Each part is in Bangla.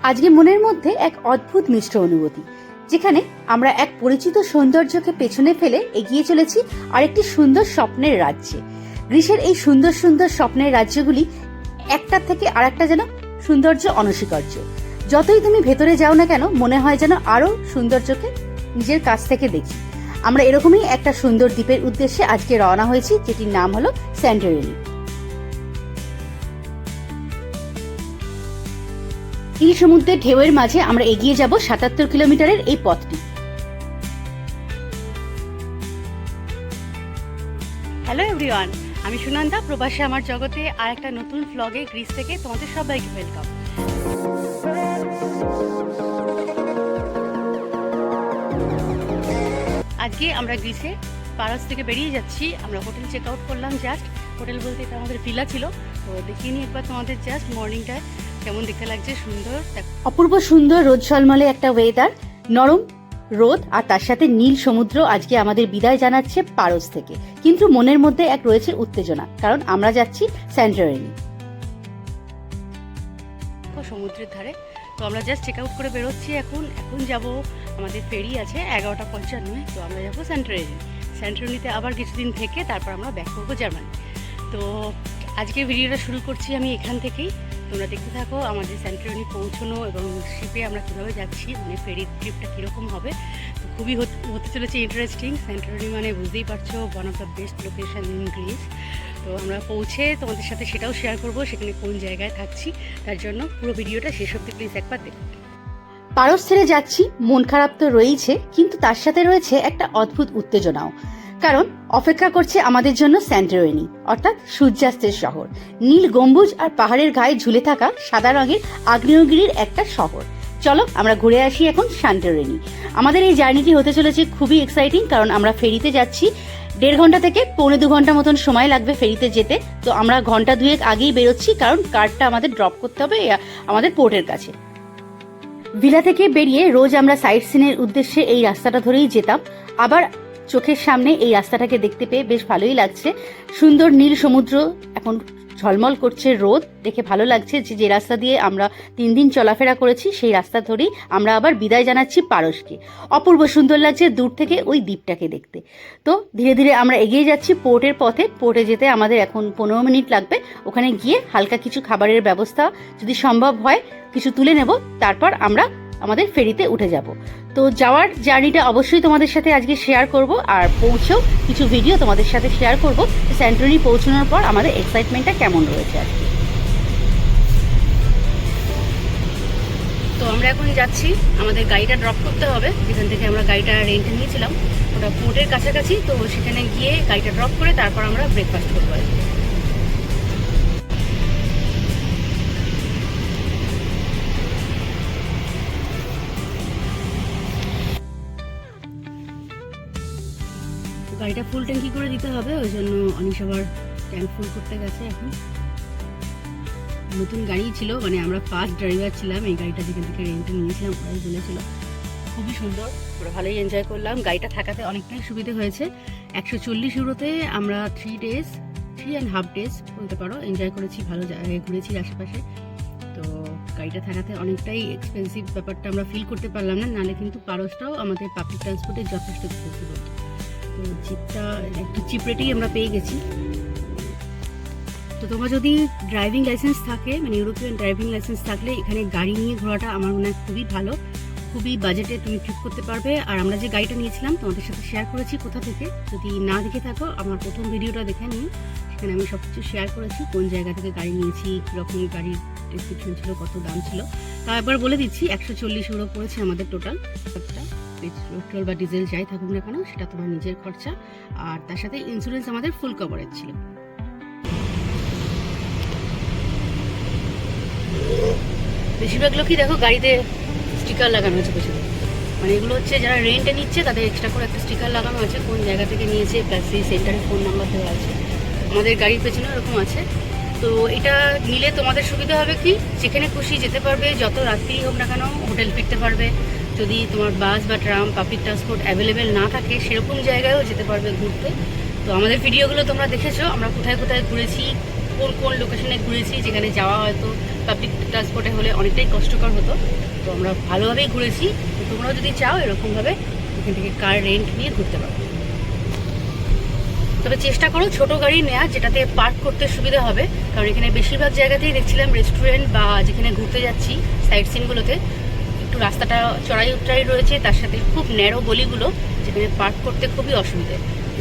আজকে মনের মধ্যে এক অদ্ভুত মিশ্র অনুভূতি, যেখানে আমরা এক পরিচিত সৌন্দর্যকে পেছনে ফেলে এগিয়ে চলেছি আরেকটি সুন্দর স্বপ্নের রাজ্যে। গ্রীসের এই সুন্দর সুন্দর স্বপ্নের রাজ্যগুলি একটার থেকে আরেকটা যেন সৌন্দর্য অনস্বীকার্য। যতই তুমি ভেতরে যাও না কেন, মনে হয় যেন আরো সৌন্দর্যকে নিজের কাছ থেকে দেখি। আমরা এরকমই একটা সুন্দর দ্বীপের উদ্দেশ্যে আজকে রওনা হয়েছি, যেটির নাম হলো স্যান্টোরিনি। নীল সমুদ্রের ঢেউয়ের মাঝে আমরা এগিয়ে যাব ৭৭ কিলোমিটারের এই পথটি। হ্যালো এভরিওয়ান, আমি সুনন্দা, প্রবাসে আমার জগতে আর একটা নতুন ভ্লগে গ্রিস থেকে তোমাদের সবাইকে ওয়েলকাম। আজকে আমরা গ্রিসে পারস থেকে বেরিয়ে যাচ্ছি। আমরা হোটেল চেক আউট করলাম জাস্ট। হোটেল বলতে এটা আমাদের ভিলা ছিল, তো দেখিয়ে নিই একবার তোমাদের জাস্ট মর্নিংটায় কেমন দেখতে লাগছে। সুন্দর, অপূর্ব সুন্দর রোদ ঝলমলে একটা ওয়েদার, নরম রোদ আর তার সাথে নীল সমুদ্র আজকে আমাদের বিদায় জানাচ্ছে পারস থেকে। কিন্তু মনের মধ্যে এক রয়েছে উত্তেজনা, কারণ আমরা যাচ্ছি স্যান্টোরিনি, সমুদ্রের ধারে। তো আমরা জাস্ট চেক আউট করে বেরোচ্ছি এখন যাব। আমাদের ফেরি আছে 11:55, তো আমরা যাবো স্যান্টোরিনি। স্যান্টোরিনিতে আবার কিছুদিন থেকে তারপর আমরা ব্যাক করবো জার্মানি। তো আজকে ভিডিওটা শুরু করছি আমি এখান থেকেই। তোমরা দেখতে থাকো আমাদের স্যান্টোরিনি পৌঁছানো এবং শিপে আমরা কীভাবে যাচ্ছি, মানে ফেরির ট্রিপটা কীরকম হবে। তো খুবই হতে চলেছে ইন্টারেস্টিং। স্যান্টোরিনি মানে বুঝতেই পারছো, one of the best location in Greece. তো আমরা পৌঁছে তোমাদের সাথে সেটাও শেয়ার করব, সেখানে কোন জায়গায় থাকছি। তার জন্য পুরো ভিডিওটা শেষ অবধি প্লিজ একবার দেখুন। পারস ছেড়ে যাচ্ছি, মন খারাপ তো রয়েছে, কিন্তু তার সাথে রয়েছে একটা অদ্ভুত উত্তেজনাও, কারণ অপেক্ষা করছে আমাদের জন্য স্যান্টোরিনি, অর্থাৎ সূর্যাস্তের শহর। নীল গম্বুজ আর পাহাড়ের গায়ে ঝুলে থাকা সাদা রঙের আগ্নেয়গিরির একটা শহর। চলো আমরা ঘুরে আসি এখন স্যান্টোরিনি। আমাদের এই জার্নিটি হতে চলেছে খুবই এক্সাইটিং, কারণ আমরা ফেরিতে যাচ্ছি। 1.5 ঘন্টা থেকে 1.25 ঘন্টা মতন সময় লাগবে ফেরিতে যেতে। তো আমরা ঘন্টা 2 আগেই বেরোচ্ছি, কারণ কারটা আমাদের ড্রপ করতে হবে আমাদের পোর্টের কাছে। ভিলা থেকে বেরিয়ে রোজ আমরা সাইট সিনের উদ্দেশ্যে এই রাস্তাটা ধরেই যেতাম। আবার চোখের সামনে এই রাস্তাটাকে দেখতে পেয়ে বেশ ভালোই লাগছে। সুন্দর নীল সমুদ্র, এখন ঝলমল করছে রোদ, দেখে ভালো লাগছে যে রাস্তা দিয়ে আমরা 3 দিন চলাফেরা করেছি সেই রাস্তা ধরেই আমরা আবার বিদায় জানাচ্ছি পারসকে। অপূর্ব সুন্দর লাগছে দূর থেকে ওই দ্বীপটাকে দেখতে। তো ধীরে ধীরে আমরা এগিয়ে যাচ্ছি পোর্টের পথে। পোর্টে যেতে আমাদের এখন 15 মিনিট লাগবে। ওখানে গিয়ে হালকা কিছু খাবারের ব্যবস্থা যদি সম্ভব হয় কিছু তুলে নেব, তারপর আমরা আমাদের ফেরিতে উঠে যাব। তো যাওয়ার জার্নিটা অবশ্যই তোমাদের সাথে আজকে শেয়ার করব, আর পৌঁছেও কিছু ভিডিও তোমাদের সাথে শেয়ার করব স্যান্টোরিনি পৌঁছানোর পর আমাদের এক্সাইটমেন্টটা কেমন রয়েছে আজকে। তো আমরা এখন যাচ্ছি, আমাদের গাড়িটা ড্রপ করতে হবে যেখান থেকে আমরা গাড়িটা রেন্টে নিয়েছিলাম, ওটা পোর্টের কাছাকাছি। তো সেখানে গিয়ে গাড়িটা ড্রপ করে তারপর আমরা ব্রেকফাস্ট করবো। গাড়িটা ফুল ট্যাঙ্কি করে দিতে হবে, ওই জন্য অনিশ আবার ট্যাঙ্ক ফুল করতে গেছে। এখন নতুন গাড়ি ছিল, মানে আমরা ফার্স্ট ড্রাইভার ছিলাম এই গাড়িটা যেখান থেকে রেন্টে নিয়েছিলাম। ওরাই বলেছিল, খুবই সুন্দর, পুরো ভালোই এনজয় করলাম। গাড়িটা থাকাতে অনেকটাই সুবিধে হয়েছে। 140 ইউরোতে আমরা 3.5 ডেজ বলতে পারো এনজয় করেছি, ভালো জায়গায় ঘুরেছি আশেপাশে। তো গাড়িটা থাকাতে অনেকটাই এক্সপেন্সিভ ব্যাপারটা আমরা ফিল করতে পারলাম না, নাহলে কিন্তু পারসটাও আমাদের পাবলিক ট্রান্সপোর্টে যথেষ্ট এক্সপেন্সিভ হতো। তো জিপটা একটু চিপ রেটেই আমরা পেয়ে গেছি। তো তোমার যদি ড্রাইভিং লাইসেন্স থাকে, মানে ইউরোপিয়ান ড্রাইভিং লাইসেন্স থাকলে এখানে গাড়ি নিয়ে ঘোরাটা আমার মনে হয় খুবই ভালো, খুবই বাজেটে তুমি ট্রিপ করতে পারবে। আর আমরা যে গাড়িটা নিয়েছিলাম তোমাদের সাথে শেয়ার করেছি কোথা থেকে, যদি না দেখে থাকো আমার প্রথম ভিডিওটা দেখে নিই, সেখানে আমি সব কিছু শেয়ার করেছি, কোন জায়গা থেকে গাড়ি নিয়েছি, কীরকম গাড়ির ডেসক্রিপশন ছিল, কত দাম ছিল। তা একবার বলে দিচ্ছি, 140 ইউরো পড়েছে আমাদের টোটাল। পেট্রোল বা ডিজেল যাই থাকুক না কেন সেটা তোমার নিজের খরচা, আর তার সাথে ইন্স্যুরেন্স আমাদের ফুল কভারেজ ছিল। বেশিরভাগ লোকই দেখো গাড়িতে স্টিকার লাগানো আছে পেছনে, মানে এগুলো হচ্ছে যারা রেন্টে নিচ্ছে তাদের এক্সট্রা করে একটা স্টিকার লাগানো আছে, কোন জায়গা থেকে নিয়েছে, প্লাস সেই সেন্টারের ফোন নাম্বার দেওয়া আছে। আমাদের গাড়ির পেছনে এরকম আছে। তো এটা নিলে তোমাদের সুবিধা হবে কি, যেখানে খুশি যেতে পারবে, যত রাত্রি হোক না কেন হোটেল ফিরতে পারবে। যদি তোমার বাস বা ট্রাম পাবলিক ট্রান্সপোর্ট অ্যাভেলেবেল না থাকে সেরকম জায়গায়ও যেতে পারবে ঘুরতে। তো আমাদের ভিডিওগুলো তোমরা দেখেছো আমরা কোথায় কোথায় ঘুরেছি, কোন কোন লোকেশনে ঘুরেছি, যেখানে যাওয়া হয়তো পাবলিক ট্রান্সপোর্টে হলে অনেকটাই কষ্টকর হতো। তো আমরা ভালোভাবেই ঘুরেছি। তো তোমরাও যদি চাও এরকমভাবে এখান থেকে কার রেন্ট নিয়ে ঘুরতে পারো। তবে চেষ্টা করো ছোট গাড়ি নেওয়া, যেটাতে পার্ক করতে সুবিধা হবে, কারণ এখানে বেশিরভাগ জায়গাতেই দেখছিলাম রেস্টুরেন্ট বা যেখানে ঘুরতে যাচ্ছি সাইড সিনগুলোতে একটু রাস্তাটা চড়াই উতরাই রয়েছে, তার সাথে খুব ন্যারো গলিগুলো, যেখানে পার্ক করতে খুবই অসুবিধে।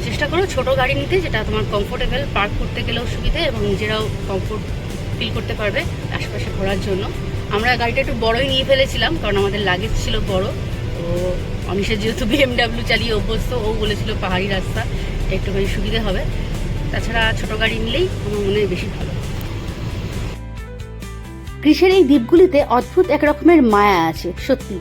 চেষ্টা করো ছোট গাড়ি নিতে, যেটা তোমার কমফোর্টেবল, পার্ক করতে গেলেও সুবিধে এবং নিজেরাও কমফোর্ট ফিল করতে পারবে আশেপাশে ঘোরার জন্য। আমরা গাড়িটা একটু বড়ই নিয়ে ফেলেছিলাম, কারণ আমাদের লাগেজ ছিল বড়। তো অনিশের যেহেতু BMW চালিয়ে অভ্যস্ত, ও বলেছিল পাহাড়ি রাস্তা একটুখানি সুবিধে হবে। তাছাড়া ছোট গাড়ি নিলেই আমার মনে হয় বেশি ভালো। গ্রিসের এই দ্বীপগুলিতে অদ্ভুত এক রকমের মায়া আছে সত্যি।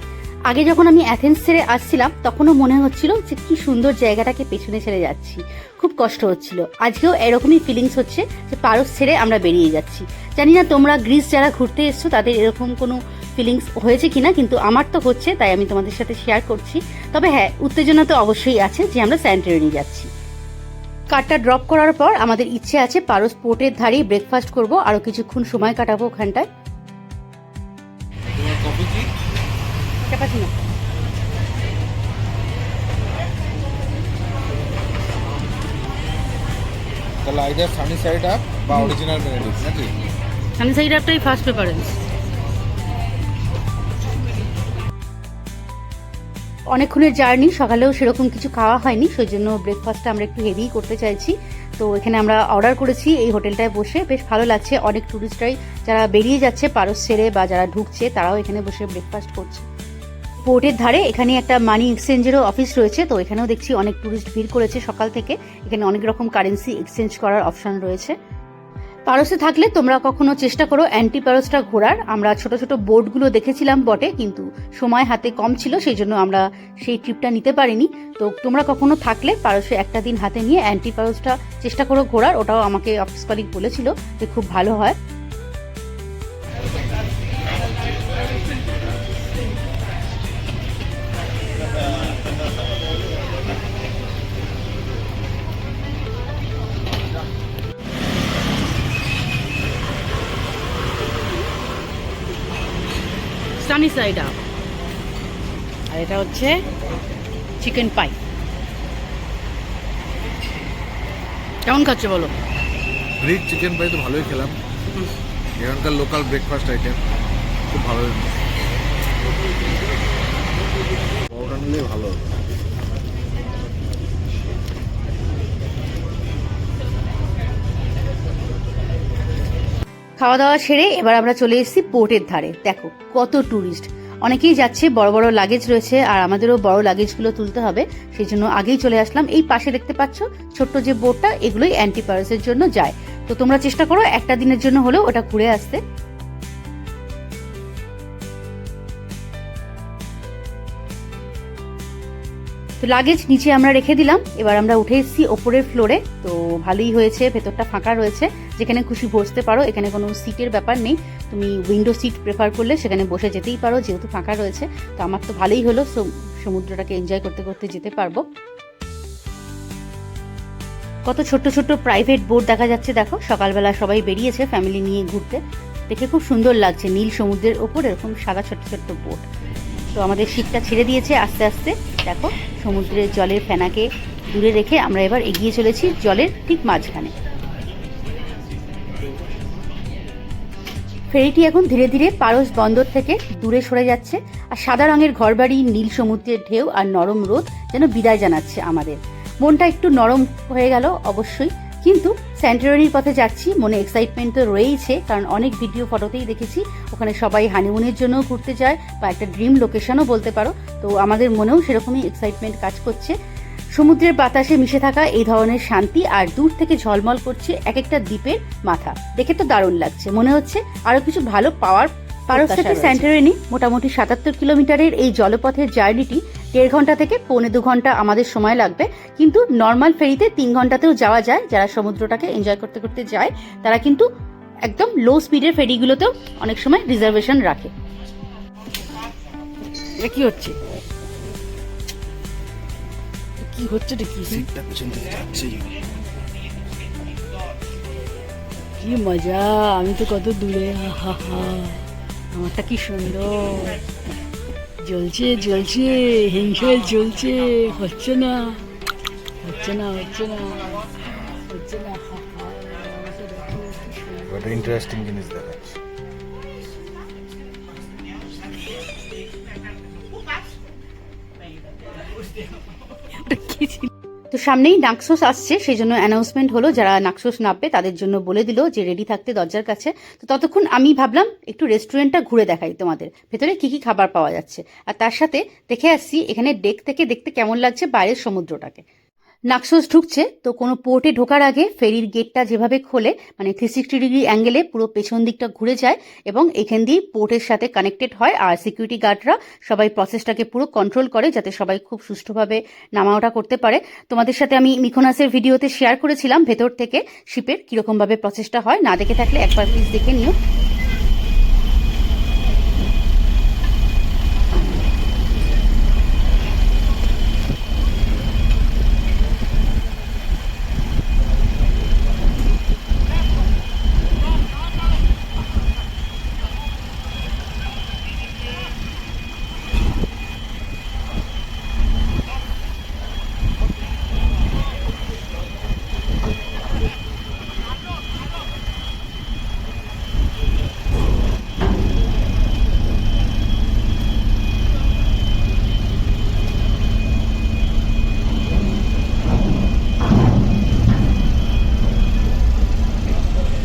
আগে যখন আমি অ্যাথেন্স ছেড়ে আসছিলাম তখনও মনে হচ্ছিল যে কি সুন্দর জায়গাটাকে পেছনে ছেড়ে যাচ্ছি, খুব কষ্ট হচ্ছিল। আজকেও এরকমই ফিলিংস হচ্ছে যে পারস ছেড়ে আমরা বেরিয়ে যাচ্ছি। জানি না তোমরা গ্রিস যারা ঘুরতে এসছো তাদের এরকম কোনো ফিলিংস হয়েছে কিনা, কিন্তু আমার তো হচ্ছে, তাই আমি তোমাদের সাথে শেয়ার করছি। তবে হ্যাঁ, উত্তেজনা তো অবশ্যই আছে যে আমরা স্যান্টোরিনি যাচ্ছি। কারটা ড্রপ করার পর আমাদের ইচ্ছে আছে পারস পোর্টের ধারেই ব্রেকফাস্ট করব, আরও কিছুক্ষণ সময় কাটাবো ওখানটায়। তাহলে আইদার সানি সাইড আপ বা অরিজিনাল বেনেডিক্ট নাকি? সানি সাইড আপটাই ফার্স্ট প্রেফারেন্স। অনেকক্ষণের জার্নি, সকালেও সেরকম কিছু খাওয়া হয়নি, সেই জন্য ব্রেকফাস্টটা আমরা একটু হেভিই করতে চাইছি। তো এখানে আমরা অর্ডার করেছি এই হোটেলটায় বসে, বেশ ভালো লাগছে। অনেক ট্যুরিস্টরাই যারা বেরিয়ে যাচ্ছে পারস ছেড়ে বা যারা ঢুকছে তারাও এখানে বসে ব্রেকফাস্ট করছে। পোর্টের ধারে এখানে একটা মানি এক্সচেঞ্জেরও অফিস রয়েছে, তো এখানেও দেখছি অনেক ট্যুরিস্ট ভিড় করেছে সকাল থেকে। এখানে অনেক রকম কারেন্সি এক্সচেঞ্জ করার অপশন রয়েছে। পারসে থাকলে তোমরা কখনো চেষ্টা করো অ্যান্টি পারসটা ঘোরার। আমরা ছোট ছোট বোর্ডগুলো দেখেছিলাম বটে, কিন্তু সময় হাতে কম ছিল, সেই জন্য আমরা সেই ট্রিপটা নিতে পারিনি। তো তোমরা কখনো থাকলে পারসে একটা দিন হাতে নিয়ে অ্যান্টি পারসটা চেষ্টা করো ঘোরার। ওটাও আমাকে অফিস কলিগ বলেছিল যে খুব ভালো হয়। সানি সাইড আপ, আর এটা হচ্ছে চিকেন পাই। কেমন খাচ্ছে বলো? গ্রিক চিকেন পাই তো ভালোই খেলাম, এখানকার লোকাল ব্রেকফাস্ট আইটেম খুব ভালো। বড়টা নিলে ভালো হবে। খাওয়া দাওয়া সেরে এবার আমরা চলে এসেছি পোর্টের ধারে। দেখো কত ট্যুরিস্ট, অনেকেই যাচ্ছে, বড় বড় লাগেজ রয়েছে, আর আমাদেরও বড় লাগেজগুলো তুলতে হবে, সেই জন্য আগেই চলে আসলাম। এই পাশে দেখতে পাচ্ছ ছোট্ট যে বোটটা, এগুলোই অ্যান্টি পারসের জন্য যায়। তো তোমরা চেষ্টা করো একটা দিনের জন্য হলেও ওটা ঘুরে আসতে। তো লাগেজ নিচে আমরা রেখে দিলাম, এবার আমরা উঠে এসেছি ওপরের ফ্লোরে। তো ভালোই হয়েছে, ভেতরটা ফাঁকা রয়েছে, যেখানে খুশি বসতে পারো, এখানে কোনো সিটের ব্যাপার নেই। তুমি উইন্ডো সিট প্রেফার করলে সেখানে বসে যেতেই পারো, যেহেতু ফাঁকা রয়েছে। তো আমার তো ভালোই হলো, সমুদ্রটাকে এনজয় করতে করতে যেতে পারবো। কত ছোট্ট ছোট্ট প্রাইভেট বোট দেখা যাচ্ছে, দেখো সকালবেলা সবাই বেরিয়েছে ফ্যামিলি নিয়ে ঘুরতে, দেখে খুব সুন্দর লাগছে। নীল সমুদ্রের ওপর এরকম সাদা ছোট্ট ছোট্ট বোট। তো আমাদের শিপটা ছেড়ে দিয়েছে আস্তে আস্তে, দেখো সমুদ্রের জলের ফেনাকে দূরে রেখে আমরা এবার এগিয়ে চলেছি জলের ঠিক মাঝখানে। ফেরিটি এখন ধীরে ধীরে পারস বন্দর থেকে দূরে সরে যাচ্ছে, আর সাদা রঙের ঘরবাড়ি, নীল সমুদ্রের ঢেউ আর নরম রোদ যেন বিদায় জানাচ্ছে আমাদের। মনটা একটু নরম হয়ে গেল অবশ্যই, কিন্তু স্যান্টোরিনির পথে যাচ্ছি, মনে এক্সাইটমেন্ট তো রয়েইছে, কারণ অনেক ভিডিও ফটোতেই দেখেছি ওখানে সবাই হানিমুনের জন্য ঘুরতে যায়, বা একটা ড্রিম লোকেশনও বলতে পারো। তো আমাদের মনেও সেরকমই এক্সাইটমেন্ট কাজ করছে। সমুদ্রের বাতাসে মিশে থাকা এই ধরনের শান্তি, আর দূর থেকে ঝলমল করছে এক একটা দ্বীপের মাথা, দেখে তো দারুণ লাগছে। মনে হচ্ছে আরো কিছু ভালো পাওয়ার। পারস থেকে স্যান্টোরিনি মোটামুটি 77 কিলোমিটারের এই জলপথের জার্নিটি 1.5 ঘন্টা থেকে 1.25 ঘন্টা আমাদের সময় লাগবে, কিন্তু নর্মাল ফেরিতে 3 ঘন্টাতেও যাওয়া যায়। যারা সমুদ্রটাকে এনজয় করতে করতে যায় তারা কিন্তু একদম লো স্পিডের ফেরিগুলোতেও অনেক সময় রিজার্ভেশন রাখে। এটা কি হচ্ছে? কি হচ্ছে? কি মজা, আমি তো কত দূরে, হা হা, আমারটা কি সুন্দর জ্বলছে জ্বলছে, হিংসায় জ্বলছে, হচ্ছে না হচ্ছে না হচ্ছে না হচ্ছে না, হা হা, আমাকে দেখো কি সুন্দর। একটা ইন্টারেস্টিং জিনিস দেখাচ্ছে। তো সামনেই নাক্সোস আসছে, সেই জন্য অ্যানাউন্সমেন্ট হলো, যারা নাক্সোস নামবে তাদের জন্য বলে দিল যে রেডি থাকতে দরজার কাছে। তো ততক্ষণ আমি ভাবলাম একটু রেস্টুরেন্টটা ঘুরে দেখাই তোমাদের, ভেতরে কি কি খাবার পাওয়া যাচ্ছে, আর তার সাথে দেখে আসছি এখানে ডেক থেকে দেখতে কেমন লাগছে বাইরের সমুদ্রটাকে। নাক্সোস ঢুকছে, তো কোনো পোর্টে ঢোকার আগে ফেরির গেটটা যেভাবে খোলে, মানে 360 ডিগ্রি অ্যাঙ্গেলে পুরো পেছন দিকটা ঘুরে যায় এবং এখান দিয়ে পোর্টের সাথে কানেক্টেড হয়, আর সিকিউরিটি গার্ডরা সবাই প্রসেসটাকে পুরো কন্ট্রোল করে যাতে সবাই খুব সুষ্ঠুভাবে নামা ওঠা করতে পারে। তোমাদের সাথে আমি মিকোনাসের ভিডিওতে শেয়ার করেছিলাম ভেতর থেকে শিপের কীরকমভাবে প্রসেসটা হয়, না দেখে থাকলে একবার প্লিজ দেখে নিও।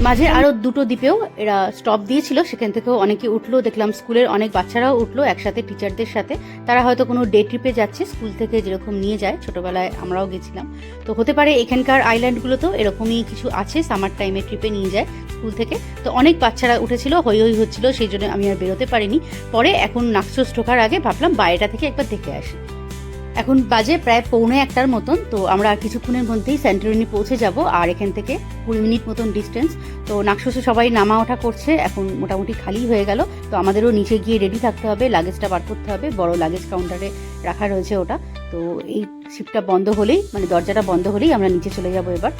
মাঝে আরও দুটো দ্বীপেও এরা স্টপ দিয়েছিল, সেখান থেকেও অনেকে উঠলো, দেখলাম স্কুলের অনেক বাচ্চারাও উঠলো একসাথে টিচারদের সাথে। তারা হয়তো কোনো ডে ট্রিপে যাচ্ছে, স্কুল থেকে যেরকম নিয়ে যায়, ছোটোবেলায় আমরাও গেছিলাম। তো হতে পারে এখানকার আইল্যান্ডগুলোতেও এরকমই কিছু আছে, সামার টাইমে ট্রিপে নিয়ে যায় স্কুল থেকে। তো অনেক বাচ্চারা উঠেছিল, হই হই হচ্ছিল, সেই জন্য আমি আর বেরোতে পারিনি। পরে এখন নাক্সোস ঢোকার আগে ভাবলাম বাইরেটা থেকে একবার দেখে আসি। এখন বাজে প্রায় 1:45 মতন, তো আমরা কিছুক্ষণের মধ্যেই স্যান্টোরিনি পৌঁছে যাব, আর এখান থেকে 20 মিনিট মতন ডিস্টেন্স। তো নাক্সোসে সবাই নামা ওঠা করছে, এখন মোটামুটি খালি হয়ে গেল। তো আমাদেরও নিচে গিয়ে রেডি থাকতে হবে, লাগেজটা বার করতে হবে, বড় লাগেজ কাউন্টারে রাখা রয়েছে ওটা। তো এই শিপটা বন্ধ হলেই, মানে দরজাটা বন্ধ হলেই আমরা নিচে চলে যাব এবার।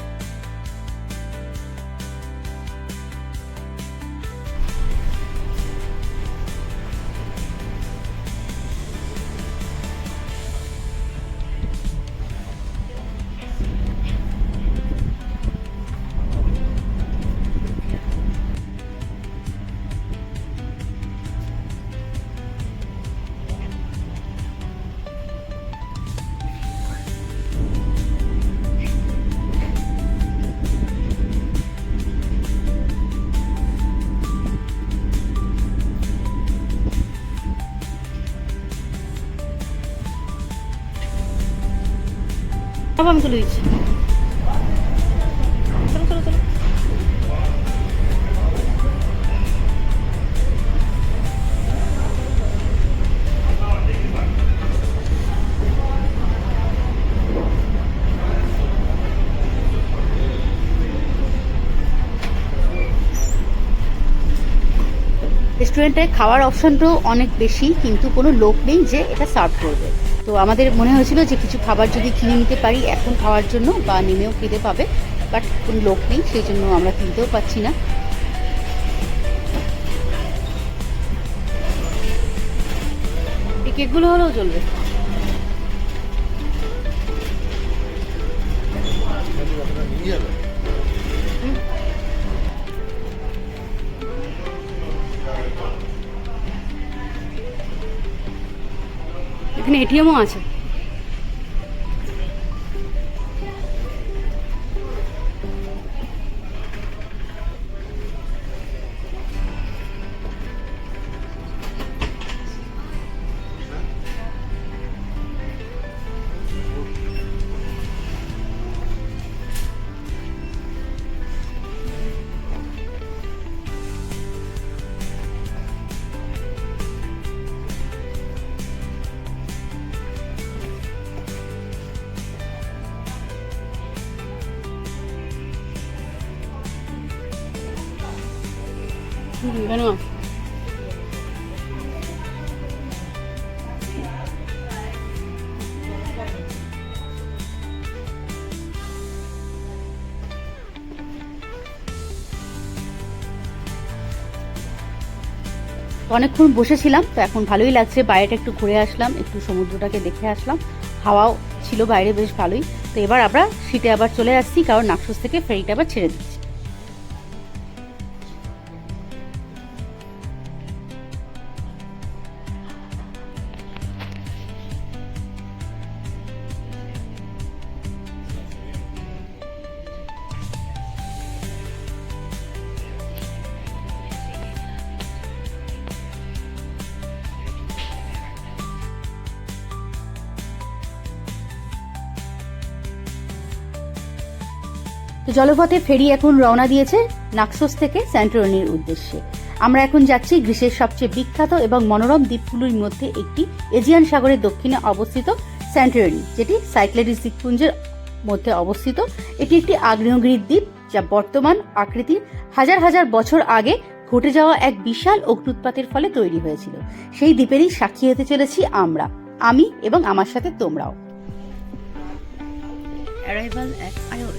আমি তুলে দিচ্ছি, চলো চলো চলো। রেস্টুরেন্টে খাওয়ার অপশনটাও অনেক বেশি, কিন্তু কোনো লোক নেই যে এটা সার্ভ করবে। তো আমাদের মনে হয়েছিল যে কিছু খাবার যদি কিনে নিতে পারি এখন খাওয়ার জন্য, বা নেমেও খেতে পাবে, বাট কোনো লোক নেই, সেই জন্য আমরা কিনতেও পাচ্ছি না। এই কেকগুলো হলেও চলবে। নিয়ে যাবে। এখানে এটিএমও আছে। কেন তো অনেকক্ষণ বসেছিলাম, তো এখন ভালোই লাগছে। বাইরেটা একটু ঘুরে আসলাম, একটু সমুদ্রটাকে দেখে আসলাম, হাওয়াও ছিল বাইরে বেশ ভালোই। তো এবার আমরা সিটে আবার চলে আসছি, কারণ নাক্সোস থেকে ফেরিটা আবার ছেড়ে দিচ্ছি। তো জলপথে ফেরি এখন রওনা দিয়েছে নাক্সোস থেকে স্যান্টোরিনির উদ্দেশ্যে। আমরা এখন যাচ্ছি গ্রিসের সবচেয়ে বিখ্যাত এবং মনোরম দ্বীপগুলির মধ্যে একটি, এজিয়ান সাগরের দক্ষিণে অবস্থিত স্যান্টোরিনি, যেটি সাইক্লেডিস দ্বীপপুঞ্জের মধ্যে অবস্থিত। এটি একটি আগ্নেয়গিরি দ্বীপ, যা বর্তমান আকৃতির হাজার হাজার বছর আগে ঘটে যাওয়া এক বিশাল অগ্ন্যুৎপাতের ফলে তৈরি হয়েছিল। সেই দ্বীপেরই সাক্ষী হতে চলেছি আমি এবং আমার সাথে তোমরাও। Arrival at Ios.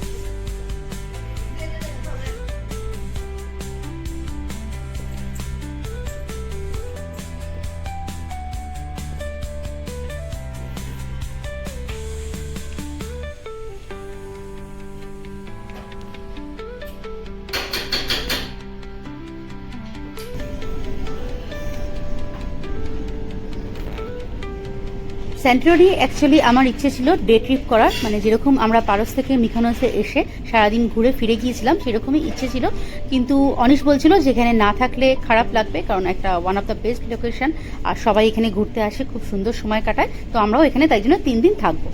Santorini actually আমার ইচ্ছে ছিল ডে ট্রিপ করার, মানে যেরকম আমরা পারস থেকে মিকোনোসে এসে সারাদিন ঘুরে ফিরে গিয়েছিলাম সেরকমই ইচ্ছে ছিল। কিন্তু অনিশ বলছিল যেখানে না থাকলে খারাপ লাগবে, কারণ একটা one of the best location, আর সবাই এখানে ঘুরতে আসে, খুব সুন্দর সময় কাটায়। তো আমরাও এখানে তাই জন্য 3 দিন থাকবো।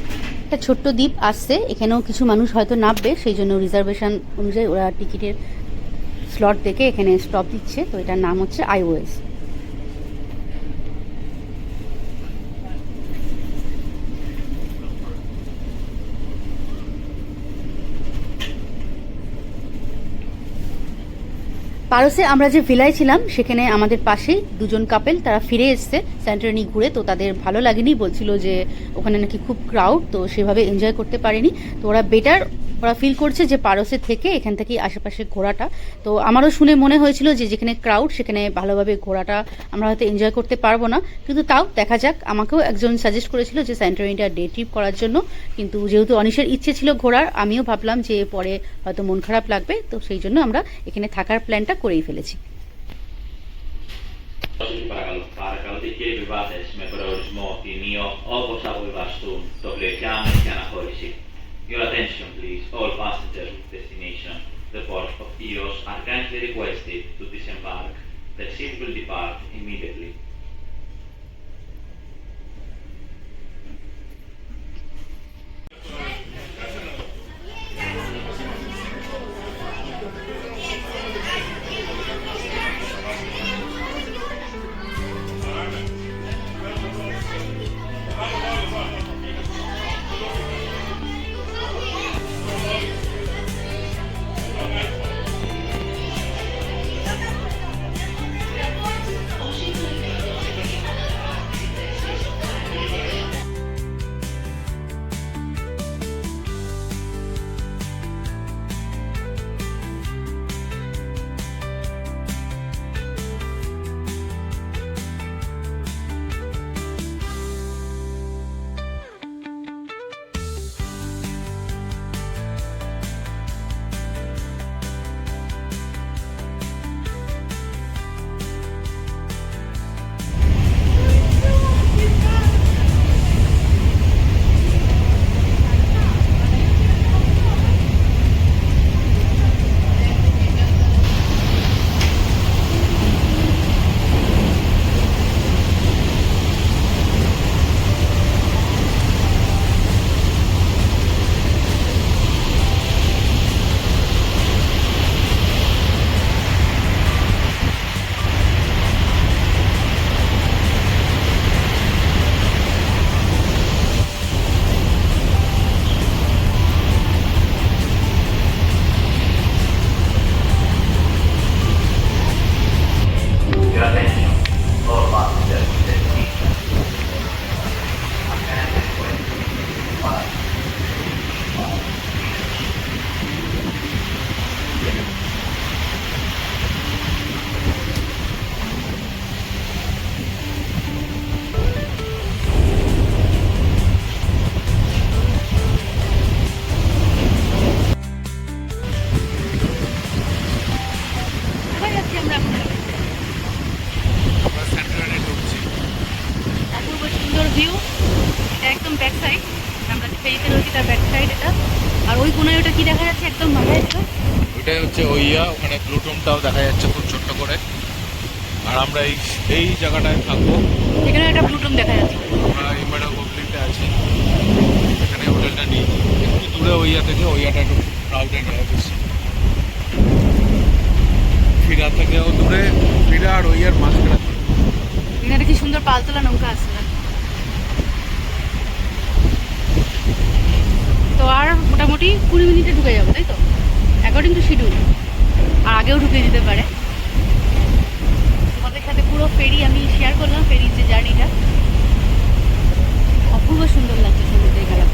একটা ছোট্ট দ্বীপ আসছে, এখানেও কিছু মানুষ হয়তো নামবে, সেই জন্য রিজার্ভেশন অনুযায়ী ওরা টিকিটের স্লট দেখে এখানে স্টপ দিচ্ছে। তো এটার নাম হচ্ছে আইওএস। পারসে আমরা যে ভিলায় ছিলাম সেখানে আমাদের পাশেই 2জন কাপেল, তারা ফিরে এসছে স্যান্টোরিনি ঘুরে। তো তাদের ভালো লাগেনি, বলছিল যে ওখানে নাকি খুব ক্রাউড, তো সেভাবে এনজয় করতে পারেনি। তো ওরা ফিল করছে যে পারসে থেকে এখান থেকেই আশেপাশে ঘোরাটা। তো আমারও শুনে মনে হয়েছিল যে যেখানে ক্রাউড সেখানে ভালোভাবে ঘোরাটা আমরা হয়তো এনজয় করতে পারবো না, কিন্তু তাও দেখা যাক। আমাকেও একজন সাজেস্ট করেছিল যে স্যান্টোরিনিটা ডে ট্রিপ করার জন্য, কিন্তু যেহেতু অনিশের ইচ্ছে ছিল ঘোরার, আমিও ভাবলাম যে পরে হয়তো মন খারাপ লাগবে, তো সেই জন্য আমরা এখানে থাকার প্ল্যানটা করেই ফেলেছি। Para kautikkei vaatteessa me produce muotiin niin jo Alpo saavui vastuun tobli jäännöskänä hoisi. Your attention please, all passengers with destination. The port of Ios are kindly requested to disembark. The ship will depart immediately. এটা ব্যাক সাইড এটা। আর ওই কোনায় ওটা কি দেখা যাচ্ছে একদম মাথায় তো? ওইটাই হচ্ছে ওইয়া, ওখানে প্লুটোনটাও দেখা যাচ্ছে খুব ছোট্ট করে। আর আমরা এই জায়গাটায় থাকবো। এখানে একটা প্লুটন দেখা যাচ্ছে। আমরা ইমেডা গোবলিতে আছি, এখানে হোটেলটা নিই একটু দূরে ওইয়া থেকে। ওইয়াটা একটু ক্রাউডেড হয় বেশি, ফিরা থেকেও দূরে। ফিরা আর ওইয়ার মাঝখানে। এখানে কি সুন্দর পালতোলা নৌকা আছে। তো আর মোটামুটি 20 মিনিটে ঢুকে যাবো, তাই তো? According to schedule. আর আগেও ঢুকে যেতে পারে। তোমাদের সাথে পুরো ফেরি আমি শেয়ার করলাম, ফেরির যে জার্নিটা অপূর্ব সুন্দর লাগছে সমুদ্রের খেলা।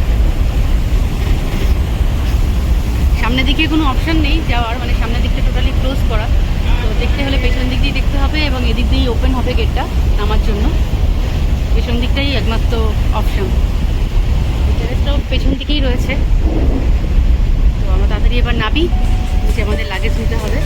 সামনের দিকে কোনো অপশান নেই যাওয়ার, মানে সামনের দিকটা টোটালি ক্লোজ করা। তো দেখতে হলে পেছন দিক দিয়ে দেখতে হবে এবং এদিক দিয়েই ওপেন হবে গেটটা নামার জন্য। পেছন দিকটাই একমাত্র অপশান, টেরেসটাও পেছন দিকেই রয়েছে। তো আমরা তাড়াতাড়ি এবার নাবি, যে আমাদের লাগেজ নিতে হবে।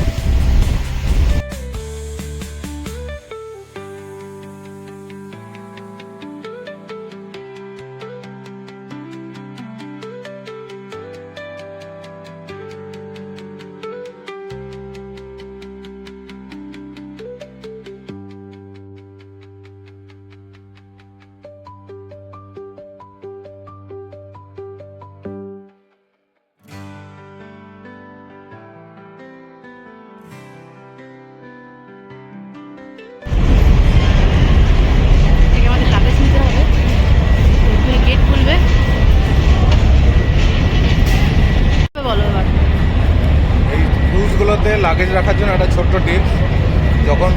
থেকে আমাদের লাগেজ নিতে হবে। গেট খুলবে, বলো এবার। এই ক্রুজগুলোতে লাগেজ রাখার জন্য একটা ছোট্ট টিপস, যখন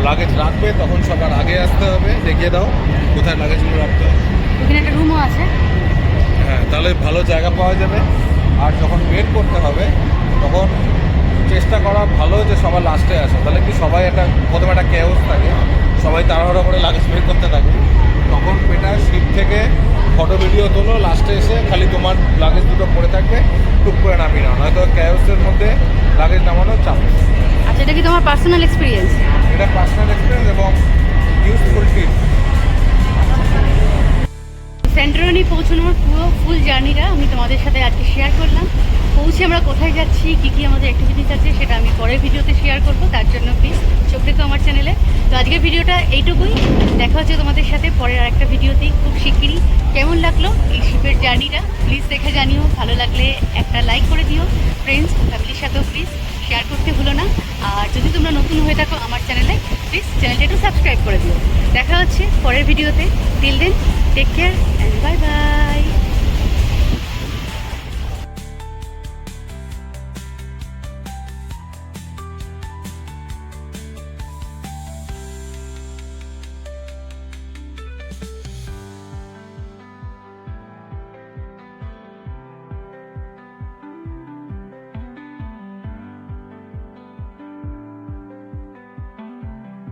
লাগেজ রাখবে তখন সবার আগে আসতে হবে, দেখিয়ে দাও কোথায় লাগেজগুলো রাখতে হবে। ওখানে একটা রুমও আছে। হ্যাঁ, তাহলে ভালো জায়গা পাওয়া যাবে। আর যখন বের করতে হবে তখন চেষ্টা করা ভালো যে সবার লাস্টে আসে, তাহলে কি সবাই প্রথমে একটা কেওস থাকে, সবাই তাড়াহুড়ো করে লাগেজ বের করতে থাকে। তখন বেটার সিট থেকে ফটো ভিডিও তোলো, লাস্টে এসে খালি তোমার লাগেজ দুটো পড়ে থাকবে, টুক করে নামিয়ে নাও, নয়তো কেওসের মধ্যে লাগেজ নামানো চাপ। আচ্ছা, এটা কি তোমার পার্সোনাল এক্সপিরিয়েন্স? এটা পার্সোনাল এক্সপিরিয়েন্স এবং ইউজফুল টিপ। সেন্টোরিনি পৌঁছানোর পুরো ফুল জার্নিটা আমি তোমাদের সাথে আজকে শেয়ার করলাম। পৌঁছে আমরা কোথায় যাচ্ছি, কী কী আমাদের অ্যাক্টিভিটিস আছে, সেটা আমি পরের ভিডিওতে শেয়ার করবো। তার জন্য প্লিজ চোখ রেখো আমার চ্যানেলে। তো আজকের ভিডিওটা এইটুকুই, দেখা হচ্ছে তোমাদের সাথে পরের আরেকটা ভিডিওতেই খুব শিগগিরই। কেমন লাগলো এই শিপের জার্নিটা প্লিজ দেখে জানিও। ভালো লাগলে একটা লাইক করে দিও, ফ্রেন্ডস ফ্যামিলির সাথেও প্লিজ শেয়ার করতে ভুলো না। আর যদি তোমরা নতুন হয়ে থাকো আমার চ্যানেলে, প্লিজ চ্যানেলটা একটু সাবস্ক্রাইব করে দিও। দেখা হচ্ছে পরের ভিডিওতে। Till then, take care and bye by.